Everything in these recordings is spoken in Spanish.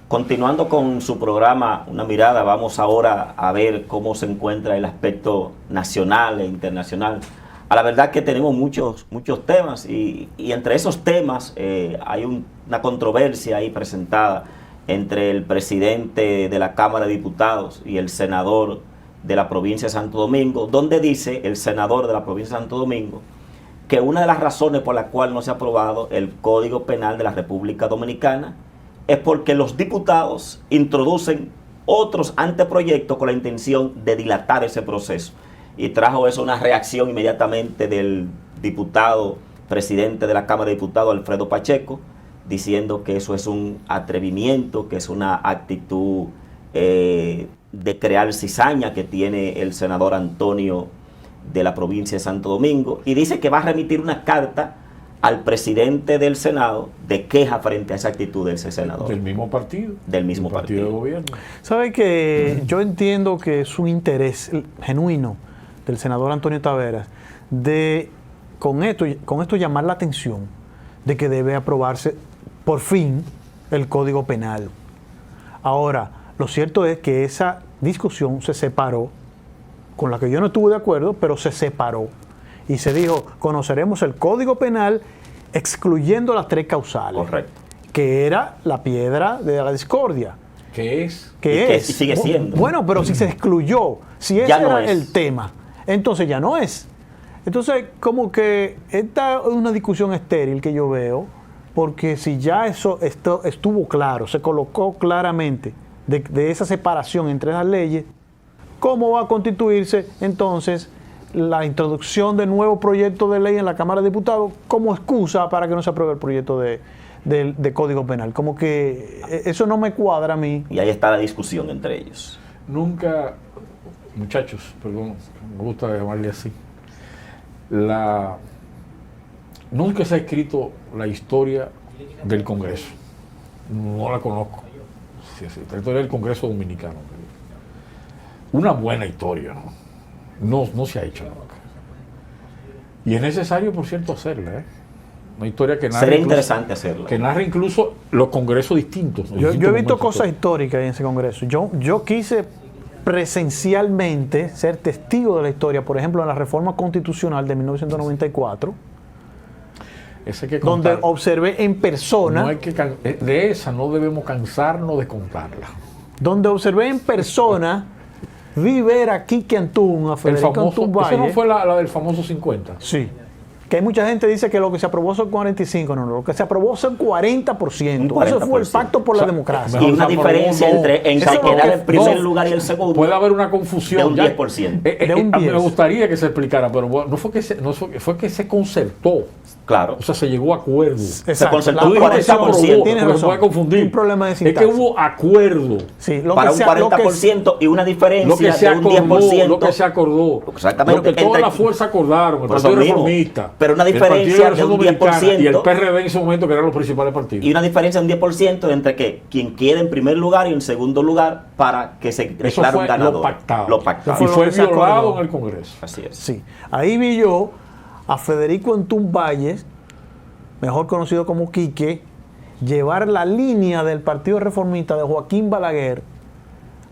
Continuando con su programa, Una Mirada, vamos ahora a ver cómo se encuentra el aspecto nacional e internacional. A la verdad que tenemos muchos temas y entre esos temas hay una controversia ahí presentada entre el presidente de la Cámara de Diputados y el senador de la provincia de Santo Domingo, donde dice el senador de la provincia de Santo Domingo que una de las razones por la cual no se ha aprobado el Código Penal de la República Dominicana es porque los diputados introducen otros anteproyectos con la intención de dilatar ese proceso. Y trajo eso una reacción inmediatamente del diputado presidente de la Cámara de Diputados, Alfredo Pacheco, diciendo que eso es un atrevimiento, que es una actitud de crear cizaña que tiene el senador Antonio de la provincia de Santo Domingo, y dice que va a remitir una carta al presidente del Senado de queja frente a esa actitud de ese senador. Del mismo partido. Del mismo partido de gobierno. ¿Sabe que yo entiendo que es un interés genuino del senador Antonio Taveras de con esto llamar la atención de que debe aprobarse por fin el Código Penal? Ahora, lo cierto es que esa discusión se separó, con la que yo no estuve de acuerdo, pero se separó. Y se dijo, conoceremos el Código Penal excluyendo las 3 causales. Correcto. Que era la piedra de la discordia. ¿Qué es? ¿Qué es? Y sigue siendo. Bueno, pero si se excluyó, si ese no era es el tema, entonces ya no es. Entonces, como que esta es una discusión estéril que yo veo, porque si ya esto estuvo claro, se colocó claramente de esa separación entre las leyes, ¿cómo va a constituirse entonces la introducción de nuevo proyecto de ley en la Cámara de Diputados como excusa para que no se apruebe el proyecto de Código Penal? Como que eso no me cuadra a mí. Y ahí está la discusión entre ellos. Nunca, muchachos, perdón, me gusta llamarle así, nunca se ha escrito la historia del Congreso. No la conozco. Sí, la historia del Congreso Dominicano. Una buena historia, no se ha hecho nunca. Y es necesario, por cierto, hacerla. Una historia que narra. Sería interesante hacerla. Que narra incluso los congresos distintos. Yo he visto cosas históricas en ese congreso. Yo quise presencialmente ser testigo de la historia, por ejemplo, en la reforma constitucional de 1994, donde observé en persona. No hay que de esa no debemos cansarnos de contarla. Donde observé en persona. Vi ver a Quique Antún, a Federico Antún Valle. ¿Esa no fue la del famoso 50? Sí. Que hay mucha gente que dice que lo que se aprobó son 45. No, lo que se aprobó son 40%. Eso fue el pacto por la democracia. Y una diferencia entre quedar en primer lugar y el segundo. Puede haber una confusión. De un 10%. De un 10. Me gustaría que se explicara, pero no fue que se concertó. Claro. O sea, se llegó a acuerdo. Se concertó un 40%. Tienes razón. Se puede confundir. Un problema de sintaxis. Es que hubo acuerdo. Sí, para un 40% y una diferencia de un 10%. Lo que se acordó. Exactamente. Lo que toda la fuerza acordaron. El Partido Reformista. Pero una diferencia de un 10%. Y el PRD en ese momento, que eran los principales partidos. Y una diferencia de un 10% entre que quien quede en primer lugar y en segundo lugar para que se declare un ganador. Lo pactado. Y fue violado en el Congreso. Así es. Sí. Ahí vi yo a Federico Antún Valles, mejor conocido como Quique, llevar la línea del Partido Reformista de Joaquín Balaguer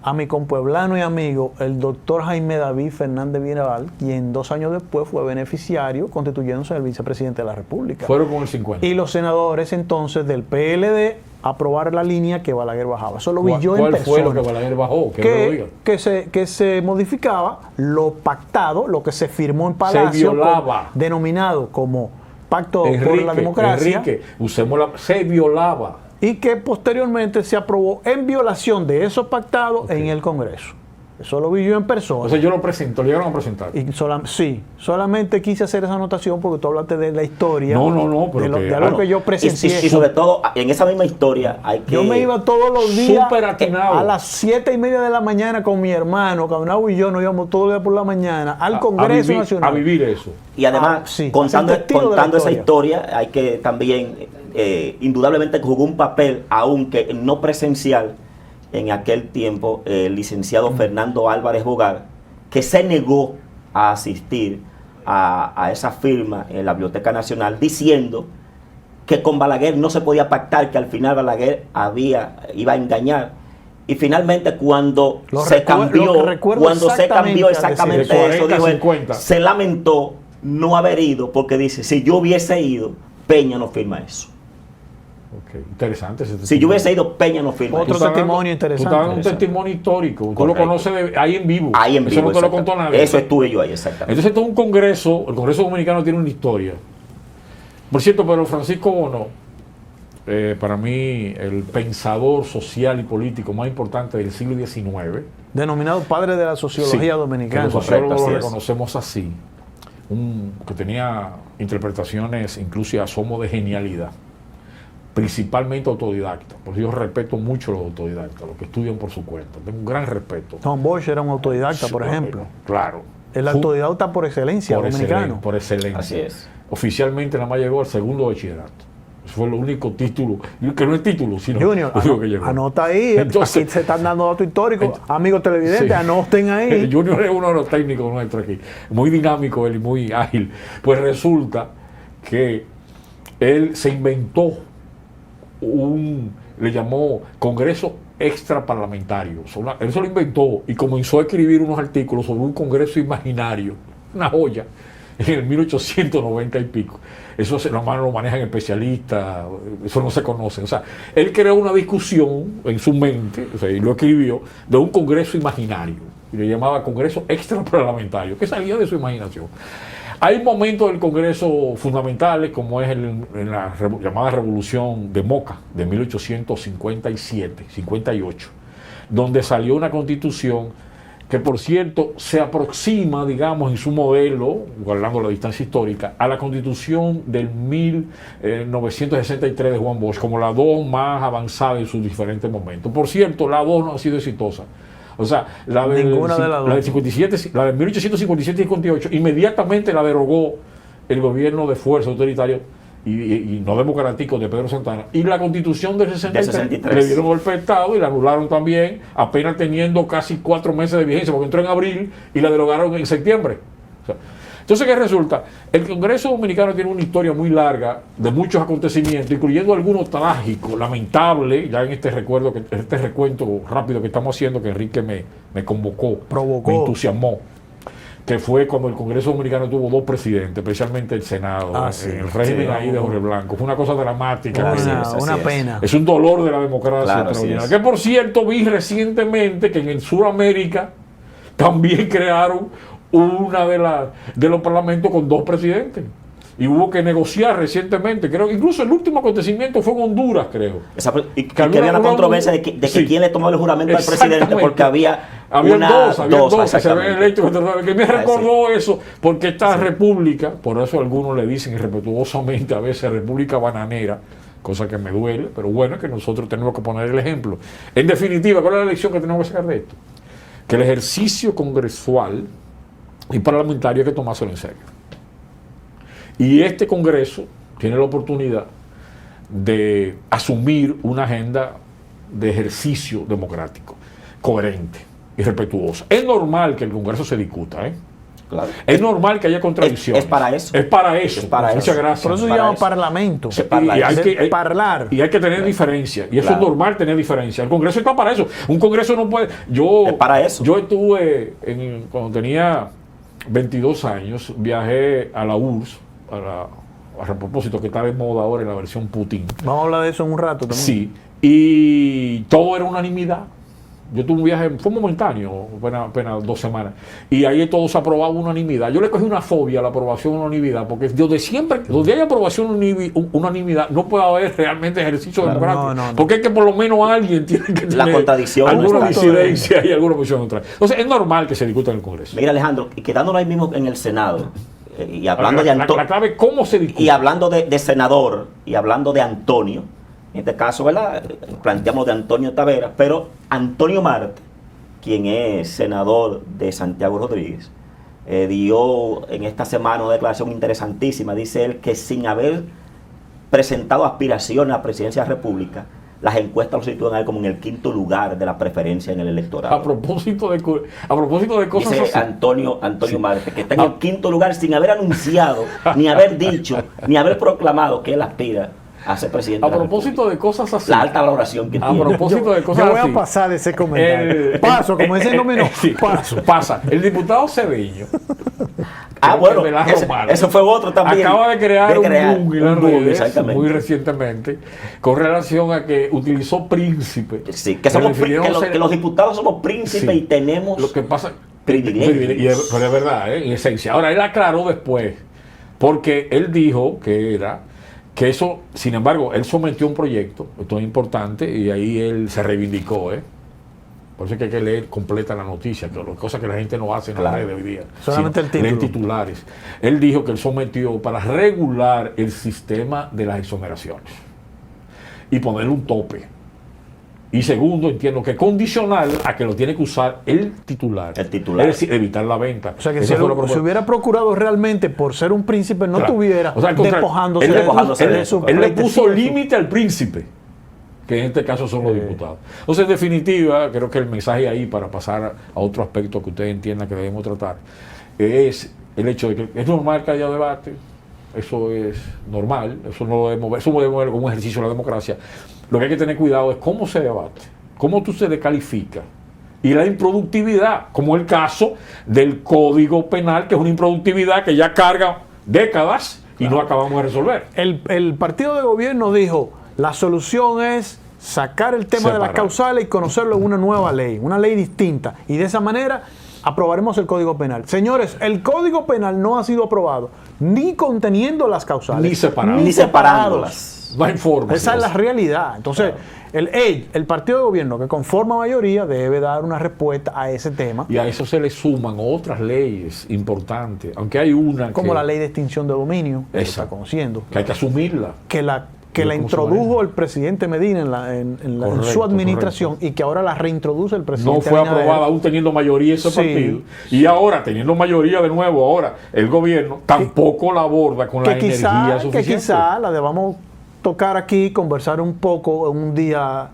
a mi compueblano y amigo, el doctor Jaime David Fernández Mirabal, quien 2 años después fue beneficiario constituyéndose el vicepresidente de la República. Fueron con el 50. Y los senadores entonces del PLD aprobar la línea que Balaguer bajaba. Eso lo vi yo en persona. ¿Cuál fue lo que Balaguer bajó? Que se modificaba lo pactado, lo que se firmó en Palacio, se violaba. Denominado como Pacto por la Democracia. Se violaba. Y que posteriormente se aprobó en violación de esos pactados en el Congreso. Eso lo vi yo en persona. O sea, yo lo presento, lo llegaron a presentar. Y sí, solamente quise hacer esa anotación porque tú hablaste de la historia. No, pero de algo que yo presencié. Y sobre todo, en esa misma historia hay que... Yo me iba todos los días a las 7:30 de la mañana con mi hermano, Caunau y yo nos íbamos todos los días por la mañana al Congreso Nacional. A vivir eso. Y además, contando esa historia, hay que también, indudablemente jugó un papel, aunque no presencial, en aquel tiempo, el licenciado Fernando Álvarez Bogar, que se negó a asistir a esa firma en la Biblioteca Nacional, diciendo que con Balaguer no se podía pactar, que al final Balaguer iba a engañar. Y finalmente cuando se cambió exactamente eso, dijo él, se lamentó no haber ido, porque dice, si yo hubiese ido, Peña no firma eso. Okay. Interesante ese testimonio. Si yo hubiese ido, Peña no firma otro eso. testimonio interesante. Tú estás dando un testimonio histórico. Tú lo conoces ahí en vivo. Ahí en vivo. Eso no te lo contó nadie. Eso estuve yo ahí, exactamente. Entonces, todo un congreso, el Congreso Dominicano tiene una historia. Por cierto, pero Francisco Bono, para mí, el pensador social y político más importante del siglo XIX. Denominado padre de la sociología dominicana. Los sociólogos lo reconocemos así. Que tenía interpretaciones incluso a asomo de genialidad. Principalmente autodidacta. Por eso yo respeto mucho a los autodidactas, los que estudian por su cuenta. Tengo un gran respeto. Tom Bosch era un autodidacta, por ejemplo. Claro. El autodidacta por excelencia, dominicano. Por excelencia. Así es. Oficialmente nada más llegó al segundo bachillerato. Eso fue el único título, que no es título, sino Junior, que llegó. Anota ahí. Entonces, aquí se están dando datos históricos. Amigos televidentes, anoten ahí. Junior es uno de los técnicos nuestros aquí. Muy dinámico él y muy ágil. Pues resulta que él se inventó le llamó Congreso Extraparlamentario. Él se lo inventó y comenzó a escribir unos artículos sobre un congreso imaginario, una joya, en el 1890 y pico. Eso lo manejan especialistas, eso no se conoce. O sea, él creó una discusión en su mente, o sea, y lo escribió, de un congreso imaginario, y le llamaba Congreso Extraparlamentario, que salía de su imaginación. Hay momentos del Congreso fundamentales, como es en la llamada Revolución de Moca, de 1857-58, donde salió una constitución que, por cierto, se aproxima, digamos, en su modelo, guardando la distancia histórica, a la constitución del 1963 de Juan Bosch, como la 2 más avanzada en sus diferentes momentos. Por cierto, la 2 no ha sido exitosa. O sea, la de 57, la de 1857 y 58, inmediatamente la derogó el gobierno de fuerza autoritario y no democrático de Pedro Santana. Y la constitución del 63 le dieron golpe de Estado y la anularon también, apenas teniendo casi 4 meses de vigencia, porque entró en abril y la derogaron en septiembre. O sea, entonces, ¿qué resulta? El Congreso Dominicano tiene una historia muy larga de muchos acontecimientos, incluyendo algunos trágicos, lamentables, ya en este recuento rápido que estamos haciendo, que Enrique me convocó, me entusiasmó, que fue cuando el Congreso Dominicano tuvo 2 presidentes, especialmente el Senado, en el régimen ahí de Jorge Blanco. Fue una cosa dramática. Una pena. Es un dolor de la democracia extraordinaria. Que, por cierto, vi recientemente que en Sudamérica también crearon una de los parlamentos con 2 presidentes. Y hubo que negociar recientemente, creo, incluso el último acontecimiento fue en Honduras, creo. Y que había una controversia de que quién le tomó el juramento al presidente, porque había dos que se habían electo, que me recordó eso, porque esta república, por eso algunos le dicen irrespetuosamente a veces república bananera, cosa que me duele, pero bueno, es que nosotros tenemos que poner el ejemplo. En definitiva, ¿cuál es la lección que tenemos que sacar de esto? Que el ejercicio congresual y parlamentario hay que tomárselo en serio. Y este Congreso tiene la oportunidad de asumir una agenda de ejercicio democrático, coherente y respetuosa. Es normal que el Congreso se discuta, ¿eh? Claro. Es normal que haya contradicciones. Es para eso. Es para eso. Muchas gracias. Por eso se llama parlamento. Hablar. Y hay que tener diferencia. Y eso es normal tener diferencia. El Congreso está para eso. Un Congreso no puede... Es para eso. Yo estuve, cuando tenía 22 años, viajé a la URSS, a propósito que está de moda ahora en la versión Putin. Vamos a hablar de eso en un rato también. Sí. Y todo era unanimidad. Yo tuve un viaje, fue momentáneo, apenas 2 semanas, y ahí todo se aprobaba unanimidad. Yo le cogí una fobia a la aprobación unanimidad, porque donde hay aprobación unanimidad, no puede haber realmente ejercicio democrático. No. Porque es que por lo menos alguien tiene que tener la contradicción, alguna disidencia y alguna posición neutral. Entonces es normal que se discuta en el Congreso. Mira, Alejandro, y quedándonos ahí mismo en el Senado, y hablando la clave, ¿cómo se discute? Y hablando de senador, y hablando de Antonio, en este caso, ¿verdad? Planteamos de Antonio Taveras, pero Antonio Marte, quien es senador de Santiago Rodríguez, dio en esta semana una declaración interesantísima. Dice él que sin haber presentado aspiraciones a la presidencia de la República, las encuestas lo sitúan a él como en el 5º lugar de la preferencia en el electorado. A propósito de cosas dice así. Antonio Marte, que está en el 5º lugar sin haber anunciado, ni haber dicho, ni haber proclamado que él aspira a ser presidente. A propósito de cosas así. La alta valoración que A tiene. propósito de cosas Yo voy así. a pasar de ese comentario. Paso, como ese dominó. Sí, Paso. pasa. El diputado Cedeño. Bueno, de la Romana, eso fue otro también. acaba de crear un boom en las redes exactamente. muy recientemente con relación a que utilizó príncipe. Sí, que, somos, que los diputados somos príncipes Sí. y tenemos Lo que pasa privilegios. pero es verdad, en esencia. Ahora, él aclaró después, porque él dijo que eso, sin embargo, él sometió un proyecto, esto es importante, y ahí él se reivindicó, Por eso es que hay que leer completa la noticia, que cosas que la gente no hace en las redes hoy día. Solamente el título. Leer titulares. Él dijo que él sometió para regular el sistema de las exoneraciones y ponerle un tope. Y segundo, entiendo que condicional a que lo tiene que usar el titular. El titular. Es decir, evitar la venta. O sea que Esa si, fue la si propuesta. hubiera procurado realmente por ser un príncipe, no Claro. tuviera O sea, al contrario, despojándose, él despojándose de eso. Él le puso pleitesía. límite al príncipe, que en este caso son los diputados. Entonces, en definitiva, creo que el mensaje ahí, para pasar a otro aspecto que ustedes entiendan que debemos tratar, es el hecho de que es normal que haya debate, eso es normal, eso no lo debemos ver, eso debemos ver como un ejercicio de la democracia. Lo que hay que tener cuidado es cómo se debate, cómo tú se descalifica. Y la improductividad, como el caso del Código Penal, que es una improductividad que ya carga décadas y no acabamos de resolver. El partido de gobierno dijo, la solución es sacar el tema de Separar. las causales y conocerlo en una nueva ley, una ley distinta. Y de esa manera aprobaremos el Código Penal. Señores, el Código Penal no ha sido aprobado ni conteniendo las causales, Ni separado. Ni separándolas. No hay forma. Esa es la realidad. Entonces, el partido de gobierno que conforma mayoría debe dar una respuesta a ese tema, Y a eso se le suman otras leyes importantes, aunque hay una como que, la ley de extinción de dominio, que Esa. está conociendo, que hay que asumirla. que la ¿Cómo se introdujo maneja? el presidente Medina en su Correcto, administración y que ahora la reintroduce el presidente No fue Abinader. aprobada aún teniendo mayoría ese Sí. partido. Y ahora, teniendo mayoría de nuevo, ahora el gobierno tampoco la aborda con la energía Que suficiente. quizá la debamos tocar aquí, conversar un poco en un día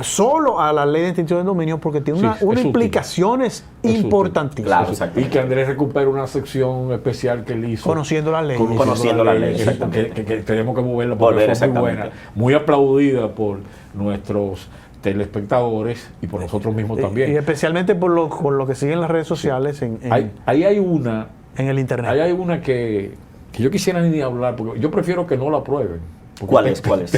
solo a la ley de extinción de dominio, porque tiene Sí, unas es útil. implicaciones Es útil. importantísimas. Claro, Y exactamente. que Andrés recupere una sección especial que él hizo. Conociendo la ley. Conociendo la ley, que- exactamente. que tenemos que moverla Volver, porque fue muy exactamente. buena, muy aplaudida por nuestros telespectadores y por nosotros mismos Y también. especialmente por lo que siguen las redes sociales en Ahí hay una, el internet. ahí hay una que yo quisiera ni hablar, porque yo prefiero que no la aprueben. Porque ¿Cuál es? ¿Cuál es?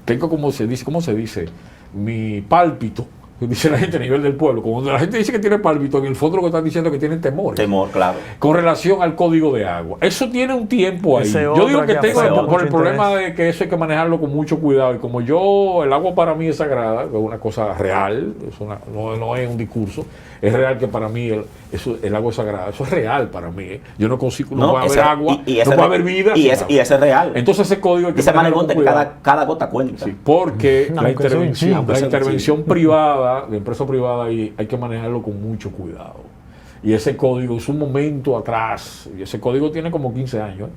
Tengo ¿cómo se dice? Mi pálpito, dice la gente a nivel del pueblo. Cuando la gente dice que tiene pálpito, en el fondo lo que están diciendo es que tienen temor. Temor, claro. Con relación al código de agua. Eso tiene un tiempo ahí. Ese Yo otro digo que que tengo afecta por el mucho problema interés. de que eso hay que manejarlo con mucho cuidado. Y como el agua para mí es sagrada, es una cosa real, no es un discurso, es real que para mí el agua es sagrada. Eso es real para mí. Yo no consigo, no puede haber ese- agua, y no ese puede re- haber vida. Y sin ese agua. es real. Entonces ese código hay que Dice manejarlo Manegonte con que cuidado. cada gota cuenta. Sí, porque la, Aunque sea un chin. Aunque la sea un intervención chin. privada, de empresa privada, hay que manejarlo con mucho cuidado. Y ese código, en su momento atrás, y ese código tiene como 15 años,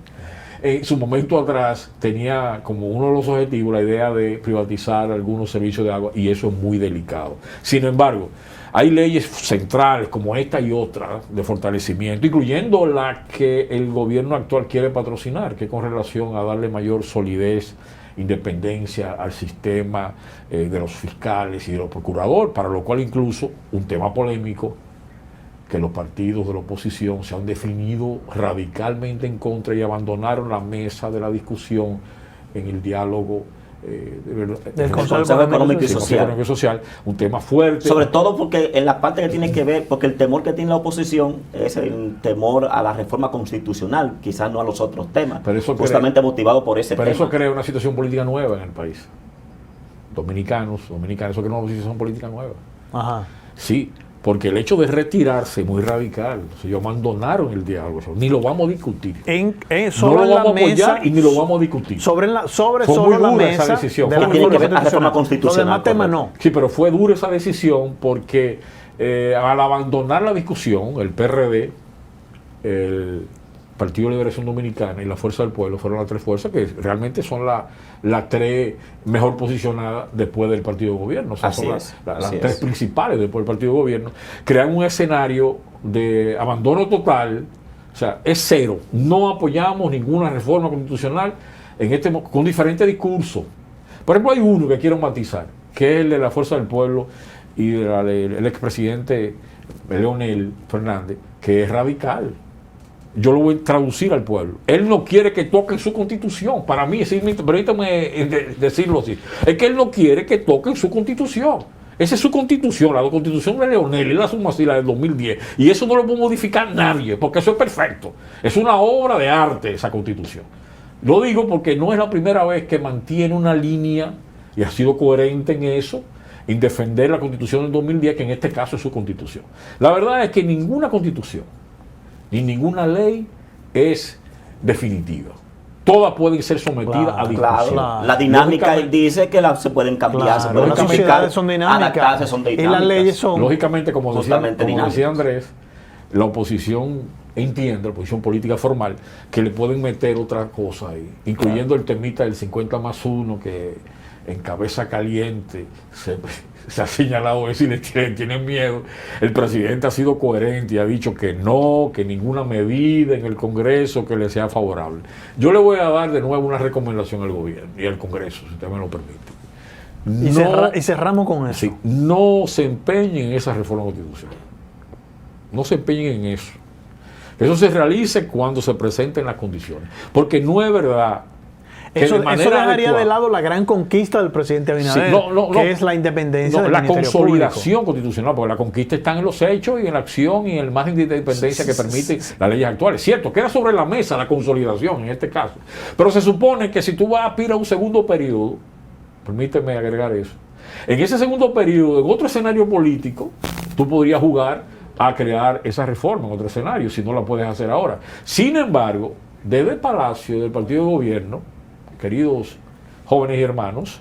en su momento atrás tenía como uno de los objetivos la idea de privatizar algunos servicios de agua, y eso es muy delicado. Sin embargo, hay leyes centrales como esta y otra de fortalecimiento, incluyendo la que el gobierno actual quiere patrocinar, que es con relación a darle mayor solidez, independencia al sistema de los fiscales y de los procuradores, para lo cual incluso un tema polémico, que los partidos de la oposición se han definido radicalmente en contra y abandonaron la mesa de la discusión en el diálogo Del Consejo Económico y Social, un tema fuerte. Sobre todo porque en la parte que tiene que ver, porque el temor que tiene la oposición es el temor a la reforma constitucional, quizás no a los otros temas, Pero eso justamente motivado por ese Pero tema. eso crea una situación política nueva en el país. Dominicanos, eso crea una situación política nueva. Ajá. Sí, porque el hecho de retirarse es muy radical. O sea, ellos abandonaron el diálogo. Ni lo vamos a discutir. No No lo vamos a apoyar y ni lo vamos a discutir. Sobre Fue solo muy la dura esa mesa decisión. de Fue la muy dura. Tiene que ver la reforma Los constitucional, demás temas correcto. no. Sí, pero fue dura esa decisión porque al abandonar la discusión, el PRD, el Partido de Liberación Dominicana y la Fuerza del Pueblo fueron las tres fuerzas que realmente son las tres mejor posicionadas después del partido de gobierno. O sea, Así son es, las así tres es. principales después del partido de gobierno. Crean un escenario de abandono total O sea, es cero. No apoyamos ninguna reforma constitucional con diferentes discursos. Por ejemplo, hay uno que quiero matizar, que es el de la Fuerza del Pueblo y del expresidente Leonel Fernández, que es radical. Yo lo voy a traducir al pueblo. Él no quiere que toquen su constitución. Para mí, permítame decirlo así, es que él no quiere que toquen su constitución. Esa es su constitución, la constitución de Leonel, él la suma así, la del 2010. Y eso no lo puede modificar nadie, porque eso es perfecto. Es una obra de arte esa constitución. Lo digo porque no es la primera vez que mantiene una línea, y ha sido coherente en eso, en defender la constitución del 2010, que en este caso es su constitución. La verdad es que ninguna constitución, ni ninguna ley es definitiva. Todas pueden ser sometidas a discusión. Claro. La dinámica dice que se pueden cambiar, se pueden las modificar, sociedades son dinámicas, adaptarse, son dinámicas. y las leyes son lógicamente, como decía Andrés, la oposición entiende, la oposición política formal, que le pueden meter otra cosa ahí, incluyendo el temita del 50+1, que en cabeza caliente se ha señalado eso y le tienen miedo. El presidente ha sido coherente y ha dicho que no, que ninguna medida en el Congreso que le sea favorable. Yo le voy a dar de nuevo una recomendación al gobierno y al Congreso, si usted me lo permite. Y cerramos con eso. Sí, no se empeñen en esa reforma constitucional. No se empeñen en eso. Eso se realice cuando se presenten las condiciones. Porque no es verdad. Eso dejaría de lado la gran conquista del presidente Abinader, que es la independencia del la Ministerio consolidación Público constitucional, porque la conquista está en los hechos y en la acción y en el margen de independencia que permite las leyes actuales. Cierto, queda sobre la mesa la consolidación en este caso. Pero se supone que si tú vas a aspirar a un segundo periodo, permíteme agregar eso, en ese segundo periodo, en otro escenario político, tú podrías jugar a crear esa reforma en otro escenario, si no la puedes hacer ahora. Sin embargo, desde el Palacio del Partido de Gobierno, queridos jóvenes y hermanos,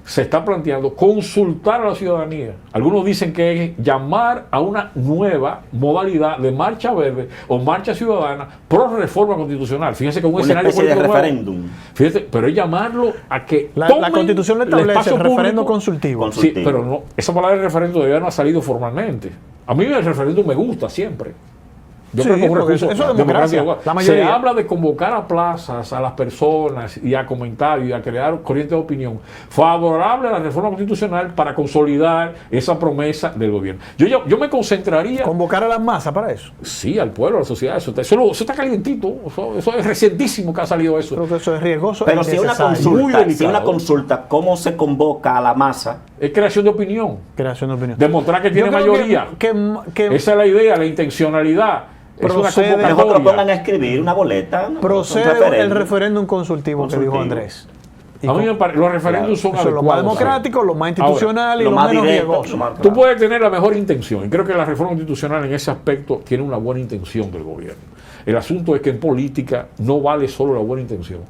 se está planteando consultar a la ciudadanía. Algunos dicen que es llamar a una nueva modalidad de marcha verde o marcha ciudadana pro reforma constitucional. Fíjense que un escenario especie de referéndum. Fíjense, pero es llamarlo a que la Constitución le establece el referéndum consultivo. Sí, pero no, esa palabra de referéndum todavía no ha salido formalmente. A mí el referéndum me gusta siempre. Yo creo que es un recurso eso es democracia. La mayoría. Se habla de convocar a plazas a las personas y a comentarios y a crear corrientes de opinión favorable a la reforma constitucional para consolidar esa promesa del gobierno. Yo me concentraría. ¿Convocar a las masas para eso? Sí, al pueblo, a la sociedad. Eso está calientito. Eso es recientísimo que ha salido eso. Creo que eso es riesgoso. Pero si una consulta, ¿cómo se convoca a la masa? Es creación de opinión. Creación de opinión. Demostrar que tiene mayoría. Esa es la idea, la intencionalidad. Mejor que lo pongan a escribir una boleta. Procede el referéndum consultivo que dijo Andrés. A mí me parece, los referéndums son lo más democrático, lo más institucional y lo menos riesgoso. Tú puedes tener la mejor intención, y creo que la reforma constitucional en ese aspecto tiene una buena intención del gobierno. El asunto es que en política no vale solo la buena intención.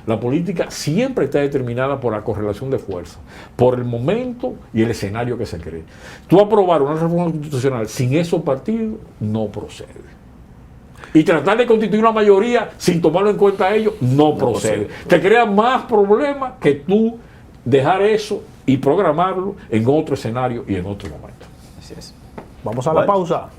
La política siempre está determinada por la correlación de fuerza, por el momento y el escenario que se cree. Tú aprobar una reforma constitucional sin esos partidos no procede. Y tratar de constituir una mayoría sin tomarlo en cuenta ellos no procede. Te crea más problemas que tú dejar eso y programarlo en otro escenario y en otro momento. Así es. Vamos a la pausa.